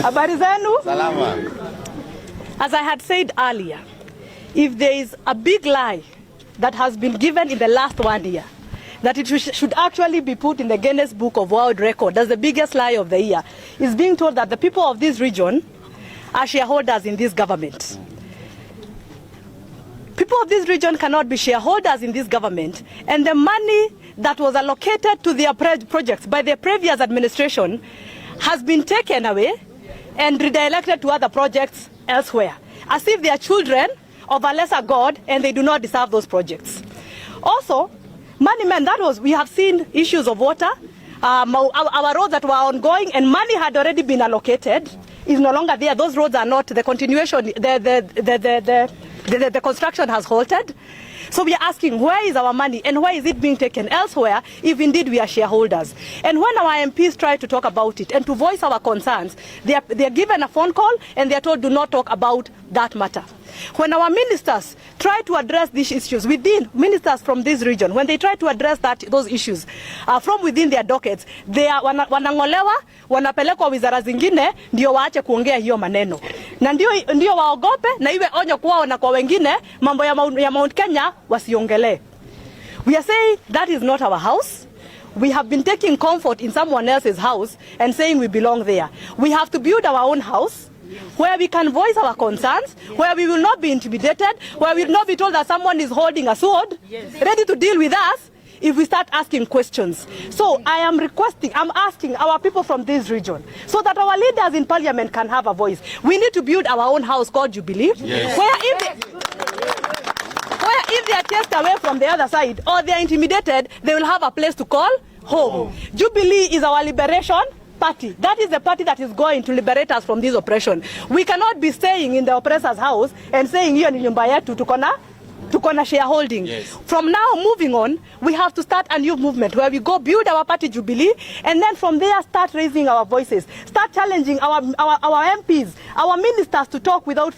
Habari zenu? Salama. As I had said earlier, if there is a big lie that has been given in the last 1 year, that it should actually be put in the Guinness Book of World Record, that's the biggest lie of the year, is being told that the people of this region are shareholders in this government. People of this region cannot be shareholders in this government, and the money that was allocated to their projects by the previous administration has been taken away and redirected to other projects elsewhere, as if they are children of a lesser god and they do not deserve those projects. Also, money man, we have seen issues of water, our roads that were ongoing and money had already been allocated is no longer there. Those roads are not the continuation, the construction has halted. So we are asking, where is our money and why is it being taken elsewhere if indeed we are shareholders? And when our MPs try to talk about it and to voice our concerns, they are given a phone call and they are told do not talk about that matter. When our ministers try to address these issues within ministers from this region, when they try to address those issues from within their dockets, they are wanangolewa, wanapelekwa wizara zingine ndio waache kuongea hiyo maneno. Na ndio waogope na iwe onyo kwao na kwa wengine mambo ya Mount Kenya wasiongele. We are saying that is not our house. We have been taking comfort in someone else's house and saying we belong there. We have to build our own house where we can voice our concerns, where we will not be intimidated, where we will not be told that someone is holding a sword, ready to deal with us if we start asking questions. So I'm asking our people from this region, so that our leaders in parliament can have a voice. We need to build our own house called Jubilee, where if they are chased away from the other side or they are intimidated, they will have a place to call home. Jubilee is our liberation party. That is the party that is going to liberate us from this oppression. We cannot be staying in the oppressor's house and saying hiyo ni nyumba yetu tukona shareholding. From now moving on, we have to start a new movement where we go build our party Jubilee, and then from there start raising our voices, start challenging our MPs, our ministers to talk without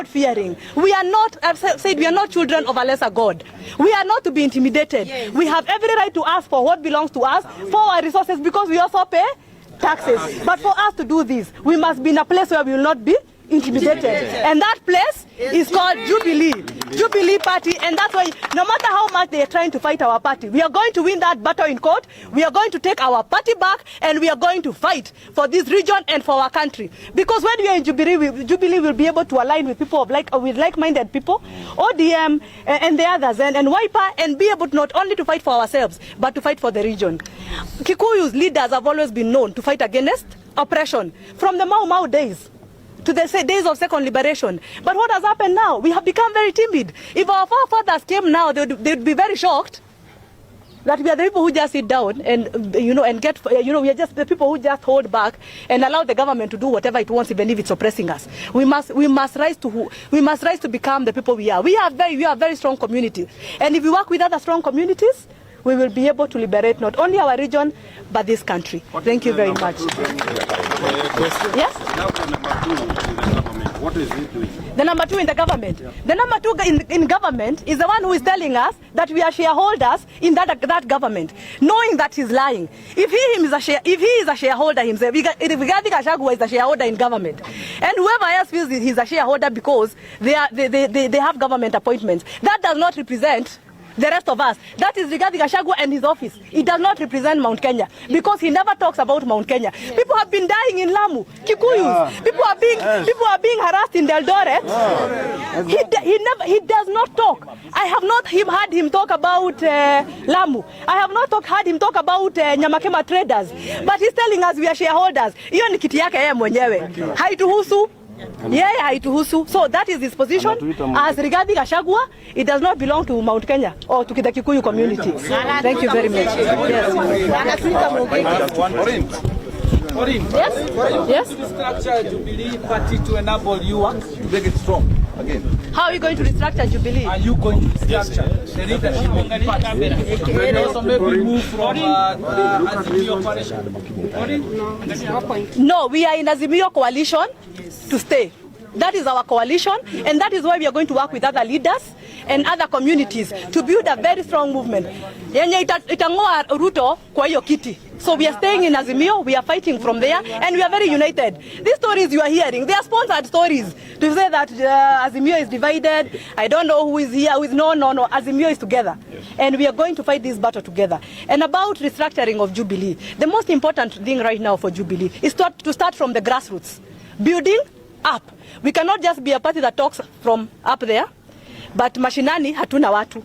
fearing. We are not, I've said, we are not children of a lesser god. We are not to be intimidated. We have every right to ask for what belongs to us, for our resources, because we also pay taxes. But for us to do this, we must be in a place where we will not be intimidated. And that place is called Jubilee Party, and that's why no matter how much they are trying to fight our party, we are going to win that battle in court. We are going to take our party back, and we are going to fight for this region and for our country. Because when we are in Jubilee, Jubilee will be able to align with people with like-minded people, ODM and the others, and Wiper, and be able to not only to fight for ourselves, but to fight for the region. Kikuyu's leaders have always been known to fight against oppression from the Mau Mau days to the days of second liberation. But what has happened now? We have become very timid. If our forefathers came now, they would be very shocked that we are the people who just sit down and we are just the people who just hold back and allow the government to do whatever it wants, even if it's oppressing us. We must rise to become the people we are. We are a very strong community, and if we work with other strong communities, we will be able to liberate not only our region but this country. Thank you very much. Yes? Now the number 2 in the government, what is it doing? The number 2 in the government. Yeah. The number 2 in government is the one who is telling us that we are shareholders in that government, knowing that he's lying. If he is a shareholder himself, Rigathi Gachagua is a shareholder in government, and whoever else feels he's a shareholder because they have government appointments, that does not represent the rest of us. That is Rigathi Gachagua and his office. It does not represent Mount Kenya, because he never talks about Mount Kenya. Yes. People have been dying in Lamu, Kikuyus. People are being harassed in Eldoret. He does not talk. I have not heard him talk about Lamu. I have not heard him talk about Nyamakema traders. But he's telling us we are shareholders. Hiyo ni kiti yake yeye mwenyewe. Haituhusu. Haituhusu. So that is his position as Rigathi Gachagua. It does not belong to Mount Kenya or to the Kikuyu community. Thank you very much. Yes. Yes. To restructure Jubilee Party to enable you to make it strong again. How are you going to restructure Jubilee? Are you going to restructure the leadership of the party? And also maybe move from Azimio coalition? No, we are in Azimio coalition to stay. That is our coalition, and that is why we are going to work with other leaders and other communities to build a very strong movement. Yenye itangoa Ruto kwa hiyo kiti. So we are staying in Azimio, we are fighting from there, and we are very united. These stories you are hearing, they are sponsored stories to say that Azimio is divided. I don't know who is here, who is no. Azimio is together. Yes. And we are going to fight this battle together. And about restructuring of Jubilee, the most important thing right now for Jubilee is to start from the grassroots, building up. We cannot just be a party that talks from up there, but mashinani hatuna watu.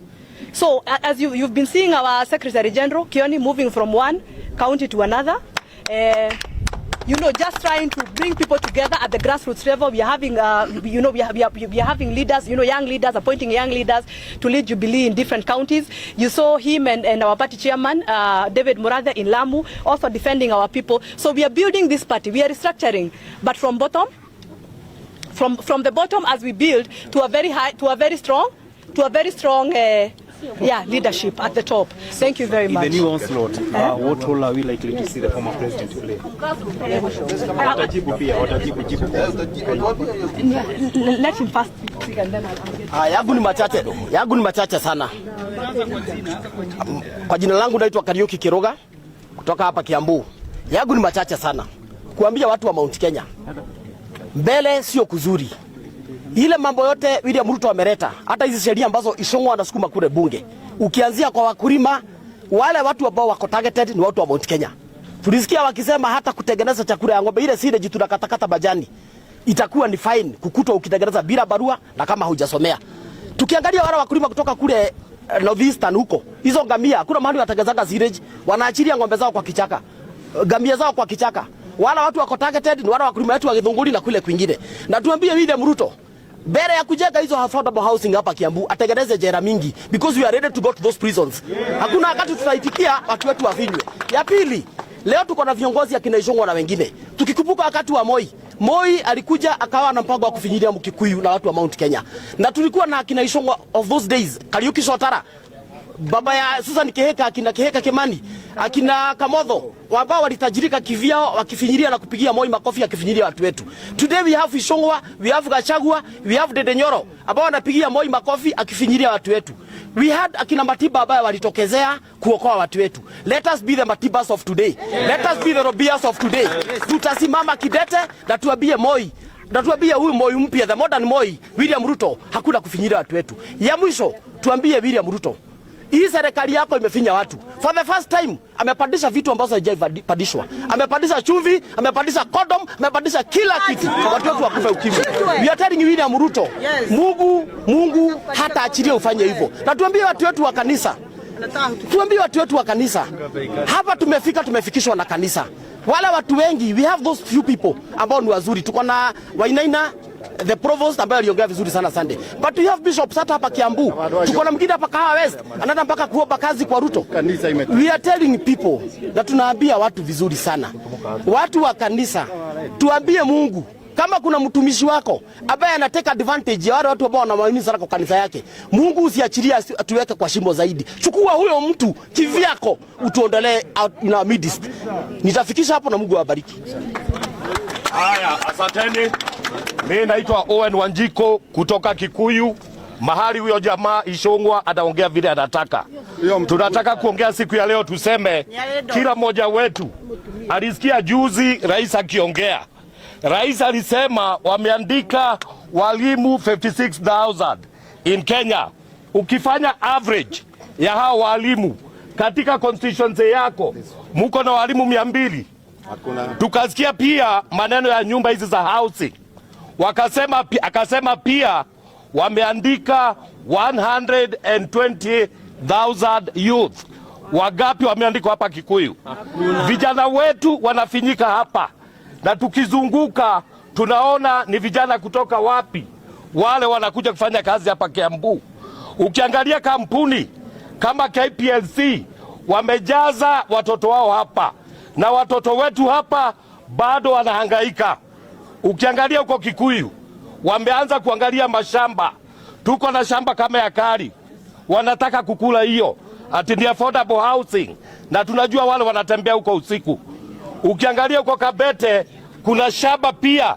So as you've been seeing our Secretary General Kioni moving from one county to another, just trying to bring people together at the grassroots level. We are having, we are having leaders, young leaders, appointing young leaders to lead Jubilee in different counties. You saw him and our party chairman, David Murathe in Lamu, also defending our people. So we are building this party. We are restructuring, but from bottom. From the bottom as we build to a very high, to a very strong leadership at the top. Thank you very much. In the new onslaught, what role are we likely to see the former president play? Let him first speak and then I'll yangu ni machache sana. Kwa jina langu naitwa Kariuki Kiroga kutoka hapa Kiambu. Yangu ni machache sana. Kuambia watu wa Mount Kenya, mbele sio kuzuri. Ile mambo yote William Ruto ameleta, hata hizi sheria ambazo Ishongwa anasukuma kule bunge. Ukianzia kwa wakulima, wale watu ambao wako targeted ni watu wa Mount Kenya. Tulisikia wakisema hata kutengeneza chakula ya ng'ombe ile sile jitu tunakatakata majani itakuwa ni fine kukutwa ukitengeneza bila barua na kama hujasomea. Tukiangalia wale wakulima kutoka kule Northeastern huko, hizo ngamia kuna mahali wanatengezaga silage, wanaachilia ng'ombe zao kwa kichaka, ngamia zao kwa kichaka. Wala watu wako targeted ni wale wakulima wetu wa Githunguri na kule kwingine. Na tuambie William Ruto, bere ya kujenga hizo affordable housing hapa Kiambu, atengeneze jela mingi because we are ready to go to those prisons. Hakuna wakati tutaitikia watu wetu wafinywe. Ya pili, leo tuko na viongozi akina Ishongwa na wengine. Tukikumbuka wakati wa Moi alikuja akawa na mpango wa kufinyilia Mkikuyu na watu wa Mount Kenya. Na tulikuwa na akina Ishongwa of those days, Kariuki Shotara, baba ya Susan Keheka, akina Keheka Kimani, akina Kamotho, ambao walitajirika kivyao wakifinyilia na kupigia Moi makofi akifinyilia watu wetu. Today we have Ishongwa, we have Gachagua, we have Dede Nyoro ambao wanapigia Moi makofi akifinyilia watu wetu. We had akina Matiba ambao walitokezea kuokoa watu wetu. Let us be the Matibas of today. Let us be the Robias of today. Tutasimama kidete na tuambie Moi, na tuambie huyu Moi mpya, the modern Moi, William Ruto, hakuna kufinyilia watu wetu. Ya mwisho, tuambie William Ruto, hii serikali yako imefinya watu. For the first time, amepandisha vitu ambazo haijapandishwa. Amepandisha chumvi, amepandisha condom, amepandisha kila kitu. Watu wetu wakufa ukimwi. We are telling William Ruto, Mungu hata achilie ufanye hivyo. Na tuambie watu wetu wa kanisa. Tuambie watu wetu wa kanisa. Hapa tumefikishwa na kanisa. Wala watu wengi, we have those few people ambao ni wazuri. Tuko na Wainaina, the provost ambaye aliongea vizuri sana Sunday. But we have bishops hata hapa Kiambu. Tuko na mwingine hapa Kahawa West, anaenda mpaka kuomba kazi kwa Ruto. We are telling people, na tunaambia watu vizuri sana. Watu wa kanisa, tuambie Mungu, kama kuna mtumishi wako ambaye anateka advantage ya wale watu ambao wanaamini sana kwa kanisa yake, Mungu usiachilie atuweke kwa shimo zaidi. Chukua huyo mtu kivyako utuondolee in our midst. Nitafikisha hapo na Mungu awabariki. Haya, asanteni. Mimi naitwa Owen Wanjiko kutoka Kikuyu. Mahali huyo jamaa Ishongwa ataongea vile anataka. Tunataka kuongea siku ya leo tuseme kila mmoja wetu alisikia juzi rais akiongea. Rais alisema wameandika walimu 56,000 in Kenya. Ukifanya average ya hao walimu katika constituency yako, muko na walimu 200. Tukasikia pia maneno ya nyumba hizi za housing. Akasema pia wameandika 120,000 youth. Wagapi wameandikwa hapa Kikuyu? Vijana wetu wanafinyika hapa. Na tukizunguka tunaona ni vijana kutoka wapi wale wanakuja kufanya kazi hapa Kiambu. Ukiangalia kampuni kama KPLC wamejaza watoto wao hapa, na watoto wetu hapa bado wanahangaika. Ukiangalia huko Kikuyu wameanza kuangalia mashamba. Tuko na shamba kama ya Kari, wanataka kukula hiyo ati ni affordable housing, na tunajua wale wanatembea huko usiku. Ukiangalia huko Kabete kuna shamba pia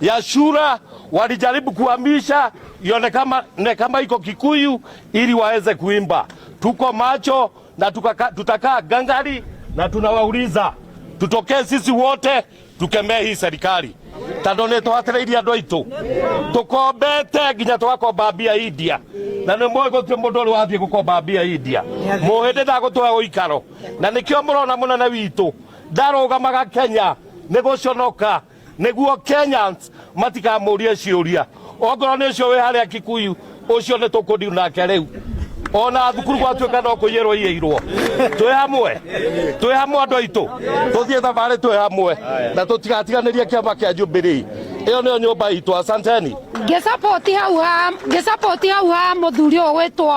ya shura walijaribu kuhamisha ione kama iko Kikuyu ili waweze kuimba. Tuko macho na tutakaa gangari na tunawauliza tutokee sisi wote tukemee hii serikali. Tando nä twatereirie andå aitå tå kombete nginya twakomba mbia India na nä moä gå tirä må ndå å rä wathiä gå komba mbia India må hä ndä ndagå tå he gå ikaro na nä kä o må rona må nene witå ndarå gamaga Kenya nä gå conoka nä guo Kenyans matikamå rie ciå ria ongorwo nä å cio wä harä a Kikuyu å cio nä tå kå ndiu nake rä u ona thukuru gwatuä ka no kå iyä rwo iä twä hamwe andå aitå tå thiä thabarä twä hamwe na tå tigatiganä rie kä ama kä a Jubilee ä yo nä yo nyå mba itå. Asanteni. ngä support hau ha må thuri å gwä two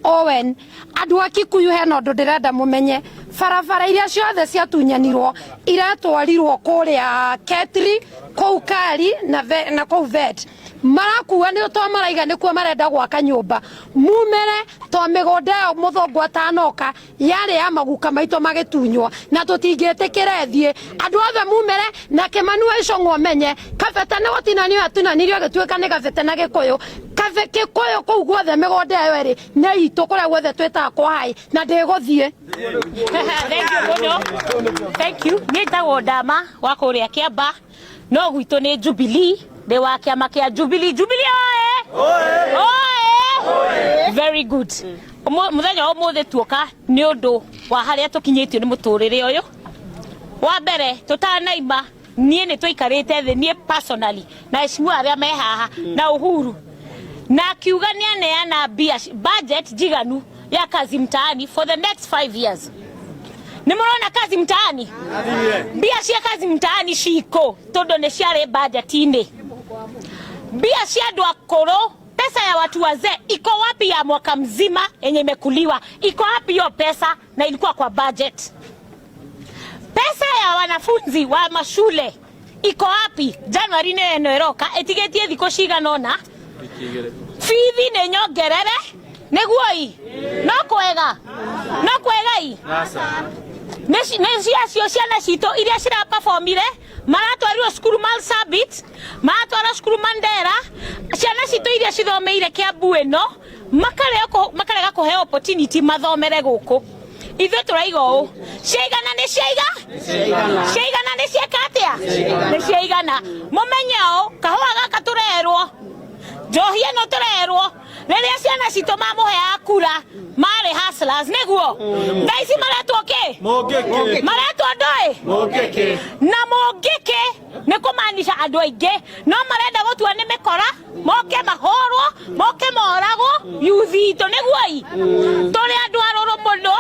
Owen. Andå a Kikuyu hena å ndå ndä renda må menye barabara iria ciothe ciatunyanirwo iratwarirwo kå rä a Ketri kũu Kari na kũu Vet marakua nä to maraiga nä kuo marenda gwaka nyũmba mumere to mä gå nda ä yo må thångå atanoka yarä ya maguka maitå magä tunywo na tå tingä tä kä re thiä andå othe mumere na kä manua icong'wo menye kabete nä gå tinanio atunanirio agä tuä ka nä gabete na gä kå yå gä kå yå kå u guothe mä gå nda ä yo ä rä nä itå kå rä a guothe twä taga kwa hai na ndä gå thiä. Nä tagwo Ndama wa kå rä a kä amba no gwitå nä Jubilee ndä wa kä ama kä a Jubilee oe very good muthenya å må thä tuoka nä å ndå wa harä a tå kinyä tio nä må tå rä re å yå wa mbere tå tanaima niä nä twaikarä te thä niä personally na ecimu arä a me haha na Uhuru na kiuga nä aneana budget jiganu ya kazi mtaani for the next 5 years. Nä må rona kazi mtaani mbia cia kazi mtaani ciko tondå nä ciarä budget-inä mbia cia andå akårå pesa ya watu wazee iko wapi ya mwaka mzima yenye imekuliwa iko wapi hiyo pesa na ilikuwa kwa budget. Pesa ya wanafunzi wa mashule iko wapi Januari nä roka etigetie thikå ciganona fithi nä nyongerere nä guoi no kwega i nä ciacio ciana citå iria ciraperformire maratwarirwo cukuru Marsabit maratwara cukuru Mandera ciana citå iria cithomeire Kiambu ä no makarega kå heo opportunity mathomere gåkå ithuä tå raiga å ciaigana nä ciaigana nä cieka atä a nä ciaigana må menye å kahåa gaka tå rerwo njohi ä no tå rerwo rä rä a ciana citå mamå heaga kura marä hustlers nä guo thaici maretwo kä maretwo ndoä na må ngä kä nä kå maanisha andå aingä no marenda gå tua nä mä kora moke mahårwo moke moragwo yuthi itå nä guoi tå rä andå arå rå må ndå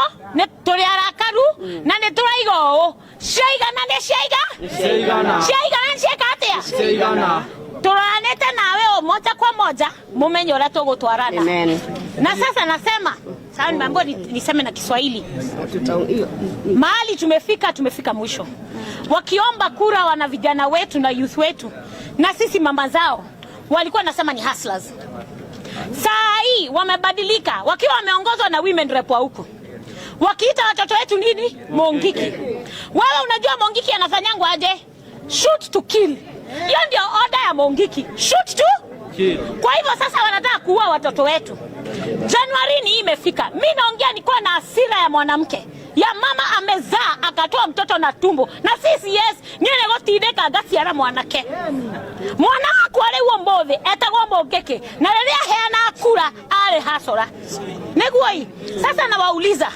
tå rä arakaru na nä tå raiga å ciaigana nä ciaigana nä cieka atä a turanete nawe o moja kwa moja mumenye ora tugo twarana. Na sasa nasema sasa mambo niseme na Kiswahili. Mahali tumefika mwisho. Wakiomba kura wana vijana wetu na youth wetu na sisi mama zao walikuwa nasema ni hustlers. Saa hii wamebadilika wakiwa wameongozwa na women rep wa huko. Wakiita watoto wetu nini? Mongiki. Wewe unajua Mongiki anafanyangwa aje? Shoot to kill. Hiyo ndio order ya Mongiki. Shoot to kill. Kwa hivyo sasa wanataka kuua watoto wetu. Januari ni imefika. Mimi naongea nikuwa na hasira ya mwanamke. Ya mama amezaa akatoa mtoto na tumbo. Na sisi yes, nyene gotindeka gaciara mwanake. Mwana wako ari uo mbothe etagwo Mongiki. Na rĩrĩa heana kura ari hasora. Nĩguo hii. Sasa nawauliza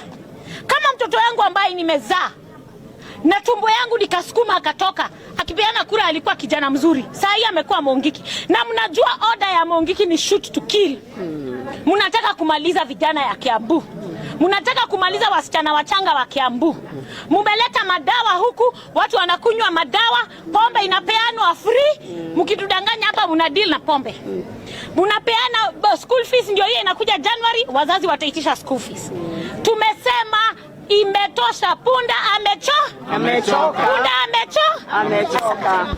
kama mtoto wangu ambaye nimezaa na tumbo yangu nikasukuma akatoka akipeana kura alikuwa kijana mzuri. Sasa hii amekuwa Mongiki. Na mnajua order ya Mongiki ni shoot to kill. Mnataka kumaliza vijana ya Kiambu. Mnataka kumaliza wasichana wachanga wa Kiambu. Mumeleta madawa huku, watu wanakunywa madawa, pombe inapeanwa free. Mkitudanganya hapa mna deal na pombe. Mnapeana school fees ndio hiyo inakuja January, wazazi wataitisha school fees. Tumesema imetosha. Punda amechoka. Punda amechoka.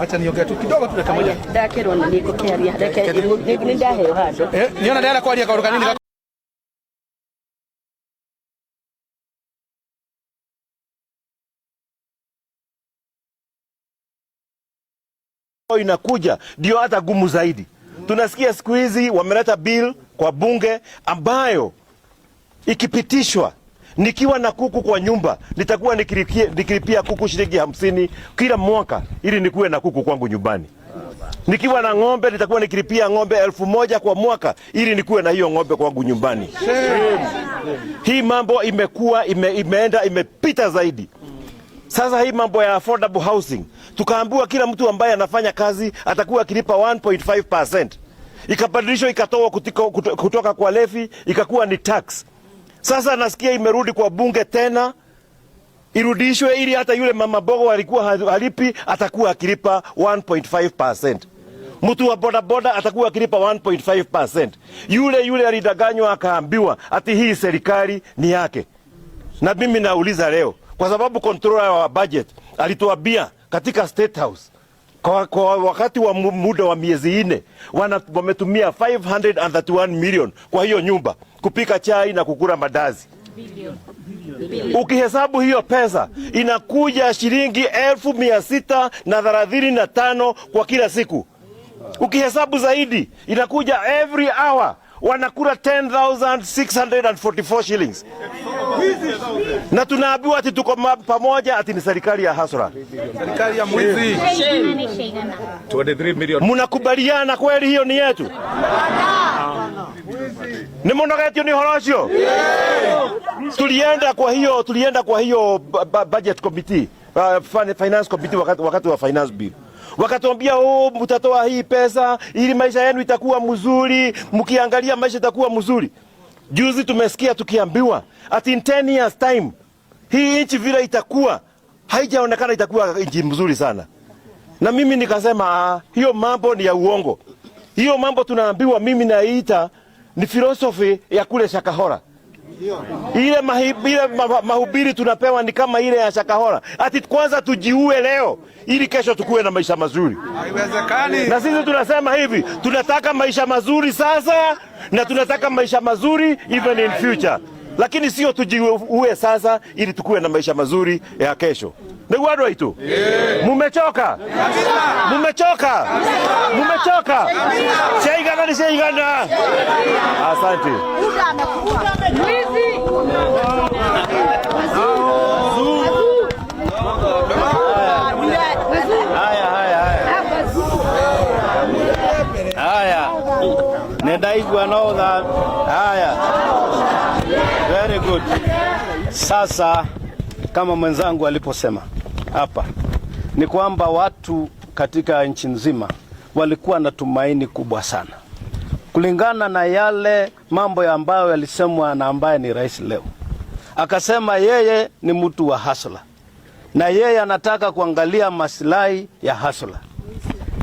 Acha niongee tu kidogo tu dakika moja. Ndakirwo nä ngå kä aria nä ndaheo handå Nä ona ndera kwaria kaå kanini. inakuja ndio hata gumu zaidi. Tunasikia siku hizi wameleta bill kwa bunge ambayo ikipitishwa, nikiwa na kuku kwa nyumba nitakuwa nikilipia kuku shilingi 50 kila mwaka ili nikuwe na kuku kwangu nyumbani. Nikiwa na ng'ombe nitakuwa nikilipia ng'ombe 1000 kwa mwaka ili nikuwe na hiyo ng'ombe kwangu nyumbani. Hii mambo imekuwa imepita zaidi. Sasa hii mambo ya affordable housing, tukaambiwa kila mtu ambaye anafanya kazi atakuwa akilipa 1.5%. Ikabadilishwa ikatoa kutoka kwa levy ikakuwa ni tax. Sasa nasikia imerudi kwa bunge tena irudishwe ili hata yule mama bogo alikuwa halipi atakuwa akilipa 1.5%. Mtu wa boda boda atakuwa akilipa 1.5%. Yule alidanganywa akaambiwa ati hii serikali ni yake. Na mimi nauliza leo, kwa sababu controller wa budget alituambia katika Statehouse kwa wakati wa muda wa miezi 4 wametumia 531 million kwa hiyo nyumba kupika chai na kukula mandazi. Ukihesabu hiyo pesa inakuja shilingi 1635 kwa kila siku. Ukihesabu zaidi inakuja every hour wanakula 10,644 shillings. Na tunaambiwa ati tuko pamoja ati ni serikali ya hasara. Serikali ya mwizi. 23 million. Mnakubaliana kweli hiyo ni yetu? Ni monogetio ni horocio? Tulienda kwa hiyo budget committee, finance committee wakati wa finance bill. Wakatuambia mtatoa hii pesa ili maisha yenu itakuwa mzuri, mkiangalia maisha itakuwa mzuri. Juzi tumesikia tukiambiwa ati in 10 years time hii nchi vile itakuwa haijaonekana itakuwa nchi mzuri sana. Na mimi nikasema hiyo mambo ni ya uongo. Hiyo mambo tunaambiwa mimi naita ni philosophy ya kule Shakahora. Ile mahubiri tunapewa ni kama ile ya Shakahora. Ati kwanza tujiue leo ili kesho tukue na maisha mazuri. Haiwezekani. Na sisi tunasema hivi, tunataka maisha mazuri sasa na tunataka maisha mazuri even in future. Lakini sio tujiue sasa ili tukue na maisha mazuri ya kesho. Ndugu wadu waitu, mumechoka? Mumechoka? Mumechoka? Sheigana ni sheigana. Asante. Haya. Nedaigwa no that. Haya. Very good. Sasa kama mwenzangu aliposema hapa ni kwamba watu katika nchi nzima walikuwa na tumaini kubwa sana kulingana na yale mambo ambayo yalisemwa na ambaye ni rais leo. Akasema yeye ni mtu wa hasla na yeye anataka kuangalia maslahi ya hasla,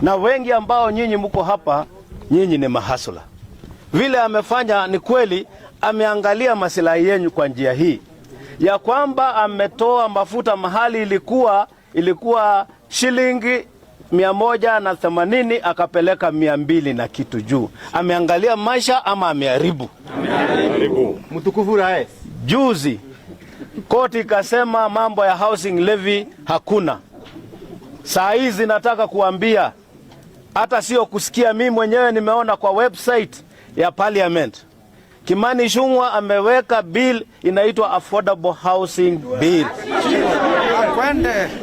na wengi ambao nyinyi mko hapa nyinyi ni mahasla. Vile amefanya ni kweli, ameangalia maslahi yenu kwa njia hii ya kwamba ametoa mafuta mahali ilikuwa shilingi 180 akapeleka 200 na kitu juu. Ameangalia maisha ama ameharibu? Ameharibu. Mtukufu rais. Juzi koti ikasema mambo ya housing levy hakuna. Saa hizi nataka kuambia, hata sio kusikia, mimi mwenyewe nimeona kwa website ya parliament, Kimani Ichung'wah ameweka bill inaitwa affordable housing bill.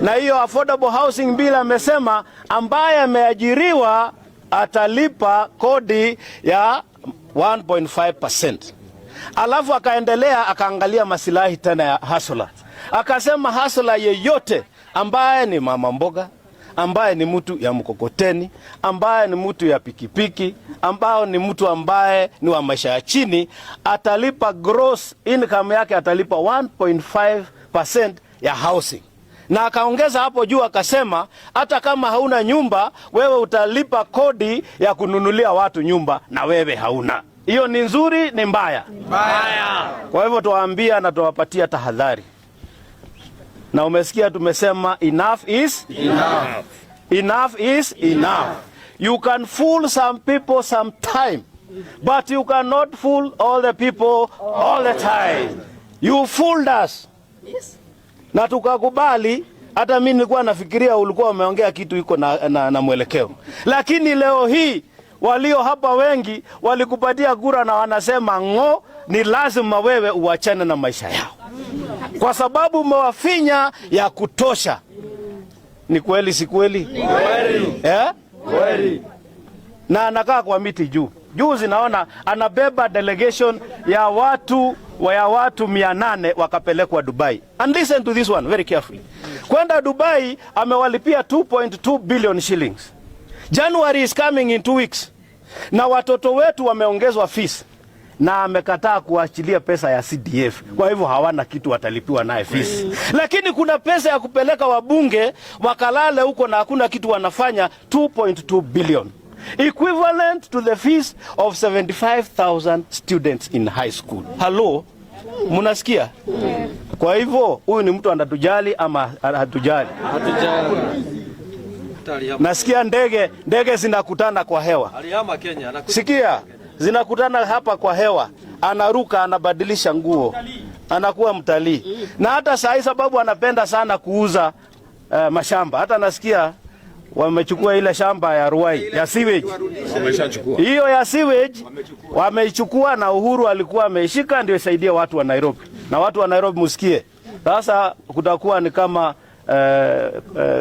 Na hiyo affordable housing bill amesema ambaye ameajiriwa atalipa kodi ya 1.5%. Alafu akaendelea akaangalia masilahi tena ya hasla. Akasema hasla yeyote ambaye ni mama mboga, ambaye ni mtu ya mkokoteni, ambaye ni mtu ya pikipiki, ambaye ni mtu ambaye ni wa maisha ya chini, atalipa gross income yake atalipa 1.5% ya housing. Na akaongeza hapo juu akasema hata kama hauna nyumba wewe utalipa kodi ya kununulia watu nyumba na wewe hauna. Hiyo ni nzuri ni mbaya? Mbaya. Kwa hivyo tuwaambia na tuwapatia tahadhari. Na umesikia tumesema enough is enough. Enough is enough. You can fool some people sometime, but you cannot fool all the people all the time. You fooled us. Yes. Na tukakubali Hata mimi nilikuwa nafikiria ulikuwa umeongea kitu iko na mwelekeo. Lakini leo hii walio hapa wengi walikupatia kura na wanasema ngo, ni lazima wewe uachane na maisha yao. Kwa sababu umewafinya ya kutosha. Ni kweli si kweli? Kweli. Kweli. Na anakaa kwa miti juu. Juzi naona anabeba delegation ya watu 800 wakapelekwa Dubai. And listen to this one very carefully. Kwenda Dubai amewalipia 2.2 billion shillings. January is coming in 2 weeks. Na watoto wetu wameongezwa fees. Na amekataa kuachilia pesa ya CDF. Kwa hivyo hawana kitu watalipiwa naye fees. Lakini kuna pesa ya kupeleka wabunge wakalale huko na hakuna kitu wanafanya, 2.2 billion. Equivalent to the fees of 75,000 students in high school. Hello? Munasikia? Kwa hivyo huyu ni mtu anatujali ama hatujali? Hatujali. Nasikia ndege zinakutana kwa hewa. Alihama Kenya. Sikia, zinakutana hapa kwa hewa. Anaruka, anabadilisha nguo. Anakuwa mtalii. Na hata saa sababu anapenda sana kuuza mashamba. Hata nasikia wamechukua ile shamba ya Ruai ya sewage. Wameshachukua. Hiyo ya sewage wameichukua na Uhuru alikuwa ameishika ndio isaidie watu wa Nairobi. Na watu wa Nairobi musikie. Sasa kutakuwa ni kama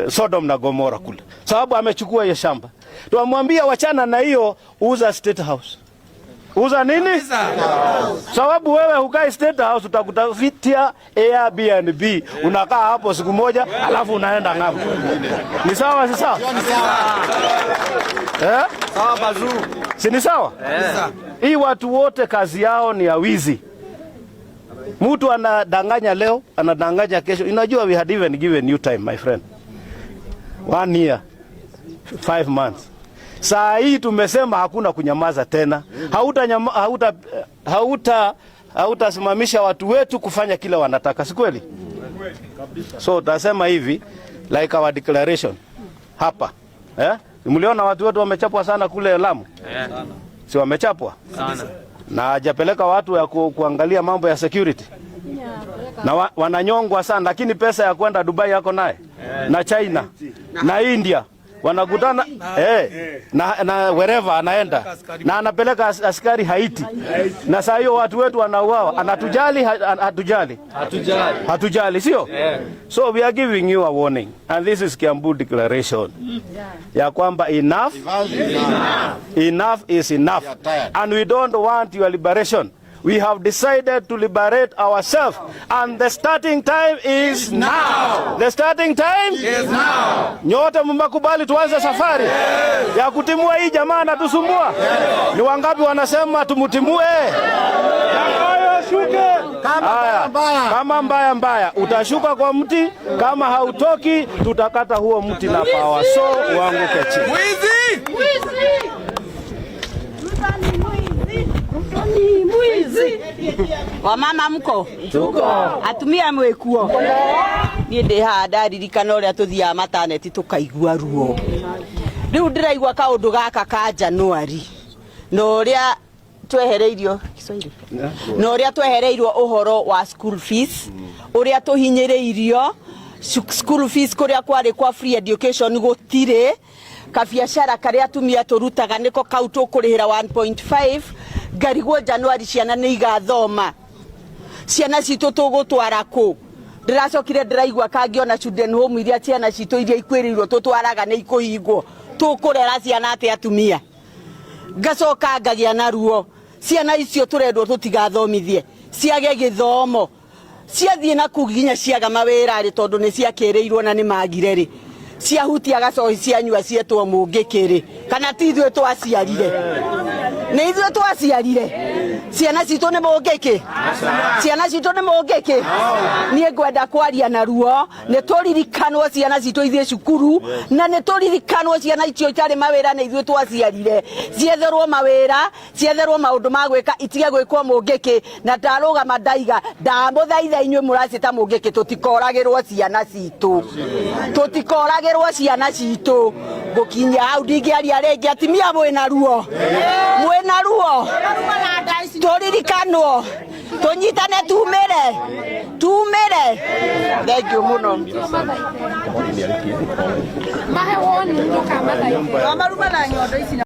Sodom na Gomora kule. Sababu amechukua hiyo shamba. Tuamwambia wachana na hiyo, uza Statehouse. Uza nini? Sababu wewe hukai Statehouse utakutafitia Airbnb. Unakaa hapo siku moja alafu unaenda ng'ambo. Ni sawa si sawa? Sawa bazu. Si ni sawa? Hii watu wote kazi yao ni ya wizi. Mtu anadanganya leo, anadanganya kesho. Unajua we had even given you time my friend. 1 year, 5 months. Saa hii tumesema hakuna kunyamaza tena. Hautasimamisha watu wetu kufanya kile wanataka, si kweli? So utasema hivi like our declaration hapa. Mliona watu wetu wamechapwa sana kule Lamu? Si wamechapwa? Sana. Na hajapeleka watu ya kuangalia mambo ya security. Na wananyongwa sana, lakini pesa ya kwenda Dubai yako naye. Na China, na India. Wanakutana na wherever anaenda na anapeleka askari Haiti. Na saa hiyo watu wetu wanauawa. Anatujali hatujali? Hatujali, sio? So we are giving you a warning, and this is Kiambu declaration. Ya kwamba enough is enough, and we don't want your liberation. We have decided to liberate ourselves, and the starting time is now. The starting time is now. Nyote mmekubali tuanze safari ya kutimua hii jamaa na tusumbua? Ni wangapi wanasema tumutimue? Kama mbaya utashuka kwa mti, kama hautoki tutakata huo mti na pawa so uanguke chini. Wamama mko? Tuko. Atumia mwekuo. Ni ndi handa ririkana uria tuthia mataneti tukaigua ruo. Riu ndiraigua kaundu gaka ka January. No uria twehereirio Kiswahili. No uria twehereirio uhoro wa school fees. Uria tuhinyireirio school fees kuria kwari kwa free education gutire. Kabiashara karia atumia turutaga niko kau tukurihira 1.5. Ngarigwo January ciana ni igathoma. Ciana citu tugutwara ku. Ndiracokire ndiraigua kangiona children home iria ciana citu iria ikwirirwo tutwaraga ni ikuhingwo. Tukurera ciana ate atumia. Ngacoka ngagia na ruo. Ciana icio turendwo tutigathomithie. Ciage githomo. Ciathie na kuginya ciaga mawira ri tondu ni ciakereirwo na ni magire ri. Ciahutia gacohi cianyua cietwo mungikiri. Kana ti ithuĩ twaciarire? Nĩ ithuĩ twaciarire? Ciana citũ nĩ mũngĩkĩ? Ciana citũ nĩ mũngĩkĩ? Niĩ ngwenda kwaria na ruo, nĩ tũririkanwo ciana citũ ithiĩ cukuru, na nĩ tũririkanwo ciana icio itarĩ mawĩra nĩ ithuĩ twaciarire. Cietherwo mawĩra, cietherwo maũndũ ma gwĩka, itige gwĩkwo mũngĩkĩ, na ndarũgama ndaiga, ndamũthaitha inyuĩ mũracita mũngĩkĩ, tũtikoragĩrwo ciana citũ. Tũtikoragĩrwo ciana citũ. Gũkinya hau ndingĩaria rĩngĩ, atimia mwĩna ruo. Mwĩna ruo. Tũririkanwo. tunyitane tumire thank you muno mahe woni ndoka mathai maruma na nyondo ici